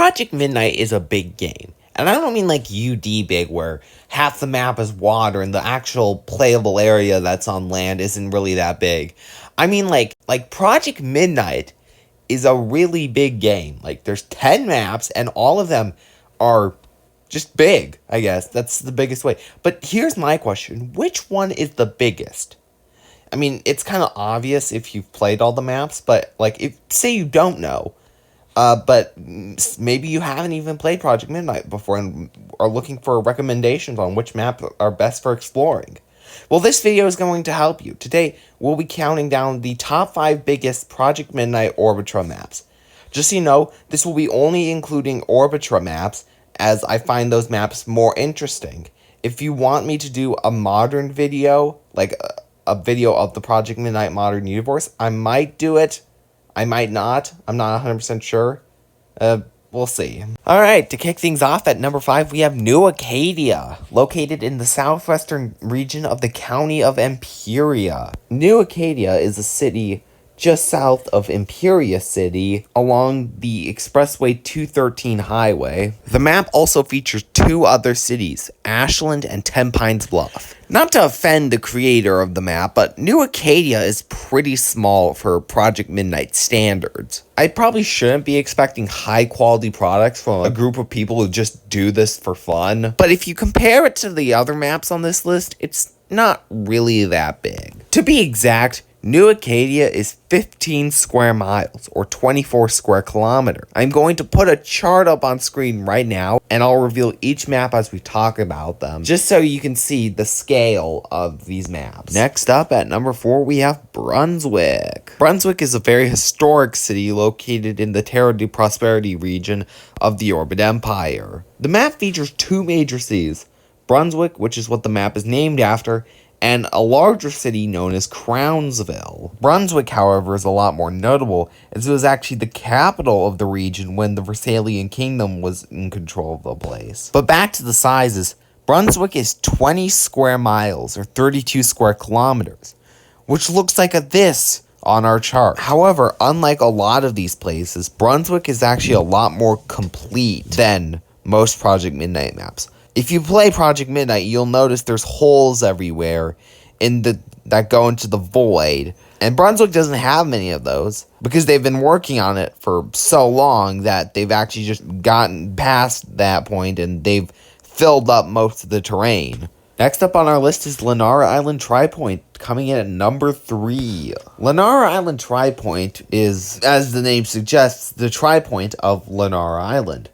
Project Midnight is a big game. And I don't mean like UD big, where half the map is water and the actual playable area that's on land isn't really that big. I mean like Project Midnight is a really big game. Like, there's 10 maps, and all of them are just big, I guess. That's the biggest way. But here's my question. Which one is the biggest? I mean, it's kind of obvious if you've played all the maps, but, like, say you don't know, but maybe you haven't even played Project Midnight before and are looking for recommendations on which maps are best for exploring. Well, this video is going to help you. Today, we'll be counting down the top 5 biggest Project Midnight Orbitra maps. Just so you know, this will be only including Orbitra maps, as I find those maps more interesting. If you want me to do a modern video, like a video of the Project Midnight Modern Universe, I might do it. I might not. I'm not 100% sure. We'll see. Alright, to kick things off at number 5, we have New Acadia, located in the southwestern region of the county of Imperia. New Acadia is a city just south of Imperia City along the Expressway 213 highway. The map also features 2 other cities, Ashland and Ten Pines Bluff. Not to offend the creator of the map, but New Acadia is pretty small for Project Midnight standards. I probably shouldn't be expecting high quality products from a group of people who just do this for fun, but if you compare it to the other maps on this list, it's not really that big. To be exact, New Acadia is 15 square miles, or 24 square kilometers. I'm going to put a chart up on screen right now, and I'll reveal each map as we talk about them, just so you can see the scale of these maps. Next up, at number 4, we have Brunswick. Brunswick is a very historic city located in the Terra de Prosperity region of the Orbit Empire. The map features 2 major cities, Brunswick, which is what the map is named after, and a larger city known as Crownsville. Brunswick, however, is a lot more notable, as it was actually the capital of the region when the Versalian Kingdom was in control of the place. But back to the sizes, Brunswick is 20 square miles, or 32 square kilometers, which looks like this on our chart. However, unlike a lot of these places, Brunswick is actually a lot more complete than most Project Midnight maps. If you play Project Midnight, you'll notice there's holes everywhere that go into the void. And Brunswick doesn't have many of those because they've been working on it for so long that they've actually just gotten past that point and they've filled up most of the terrain. Next up on our list is Lennar Island TriPoint, coming in at number 3. Lennar Island TriPoint is, as the name suggests, the TriPoint of Lennar Island,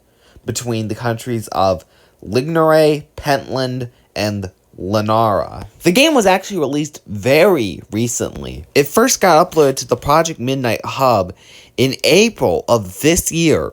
between the countries of Lignoray, Pentland, and Lennara. The game was actually released very recently. It first got uploaded to the Project Midnight Hub in April of this year,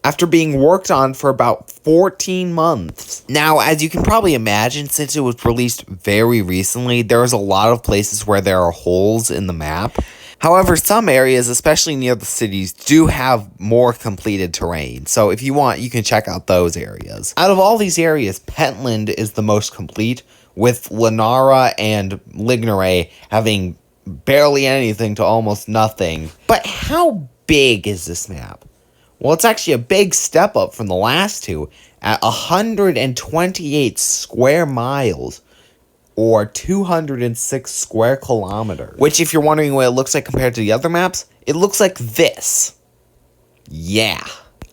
after being worked on for about 14 months. Now, as you can probably imagine, since it was released very recently, there's a lot of places where there are holes in the map. However, some areas, especially near the cities, do have more completed terrain. So if you want, you can check out those areas. Out of all these areas, Pentland is the most complete, with Lennara and Lignoray having barely anything to almost nothing. But how big is this map? Well, it's actually a big step up from the last two at 128 square miles, or 206 square kilometers. Which, if you're wondering what it looks like compared to the other maps, it looks like this. Yeah.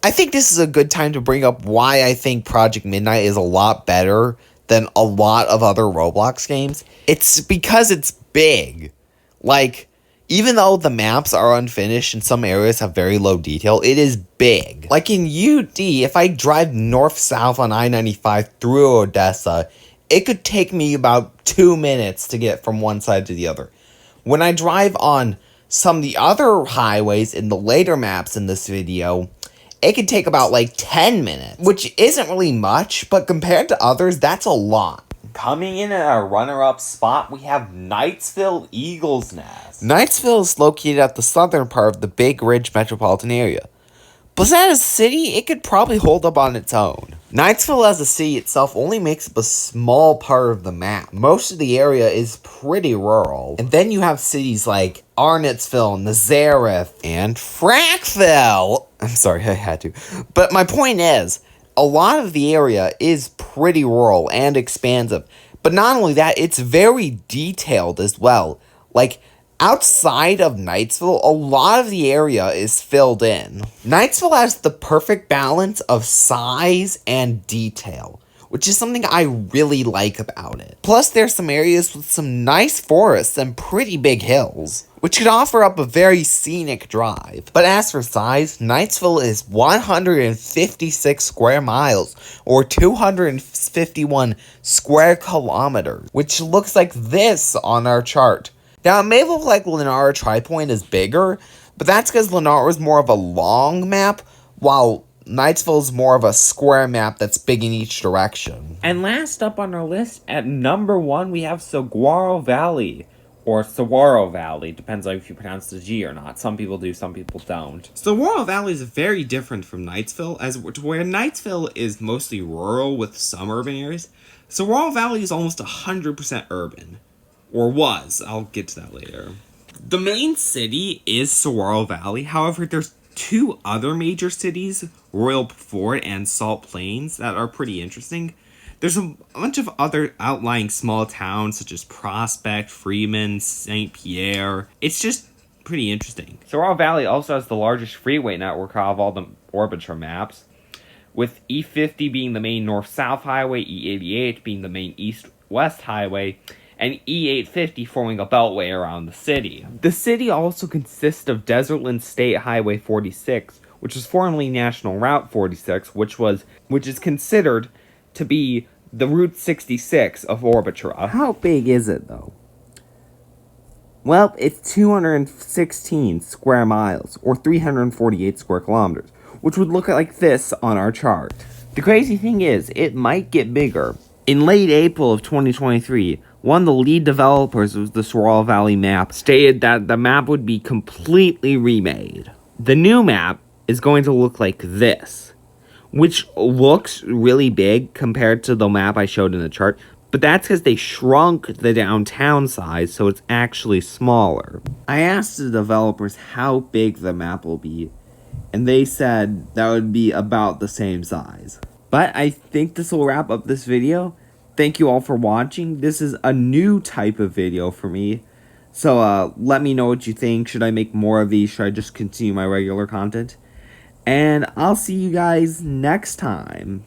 I think this is a good time to bring up why I think Project Midnight is a lot better than a lot of other Roblox games. It's because it's big. Like, even though the maps are unfinished and some areas have very low detail, it is big. Like in UD, if I drive north-south on I-95 through Odessa, it could take me about 2 minutes to get from one side to the other. When I drive on some of the other highways in the later maps in this video, it could take about like 10 minutes, which isn't really much, but compared to others, that's a lot. Coming in at our runner-up spot, we have Knightsville Eagle's Nest. Knightsville is located at the southern part of the Big Ridge metropolitan area. But as a city, it could probably hold up on its own. Knightsville as a city itself only makes up a small part of the map. Most of the area is pretty rural. And then you have cities like Arnottsville, Nazareth, and Frackville. I'm sorry, I had to. But my point is, a lot of the area is pretty rural and expansive. But not only that, it's very detailed as well. Like, outside of Knightsville, a lot of the area is filled in. Knightsville has the perfect balance of size and detail, which is something I really like about it. Plus, there's some areas with some nice forests and pretty big hills, which could offer up a very scenic drive. But as for size, Knightsville is 156 square miles, or 251 square kilometers, which looks like this on our chart. Now, it may look like Lennar TriPoint is bigger, but that's because Lennar is more of a long map, while Knightsville is more of a square map that's big in each direction. And last up on our list, at number 1, we have Saguaro Valley, or Saguaro Valley, depends on if you pronounce the G or not. Some people do, some people don't. Saguaro Valley is very different from Knightsville, as where Knightsville is mostly rural with some urban areas. Saguaro Valley is almost 100% urban. Or was. I'll get to that later. The main city is Saguaro Valley. However, there's 2 other major cities, Royal Fort and Salt Plains, that are pretty interesting. There's a bunch of other outlying small towns, such as Prospect, Freeman, St. Pierre. It's just pretty interesting. Saguaro Valley also has the largest freeway network out of all the Orbitra maps, with E50 being the main north-south highway, E88 being the main east-west highway, and E850 forming a beltway around the city. The city also consists of Desertland State Highway 46, which was formerly National Route 46, which is considered to be the Route 66 of Orbitra. How big is it, though? Well, it's 216 square miles, or 348 square kilometers, which would look like this on our chart. The crazy thing is, it might get bigger. In late April of 2023, one of the lead developers of the Saguaro Valley map stated that the map would be completely remade. The new map is going to look like this, which looks really big compared to the map I showed in the chart, but that's because they shrunk the downtown size, so it's actually smaller. I asked the developers how big the map will be, and they said that would be about the same size. But I think this will wrap up this video. Thank you all for watching. This is a new type of video for me. So let me know what you think. Should I make more of these? Should I just continue my regular content? And I'll see you guys next time.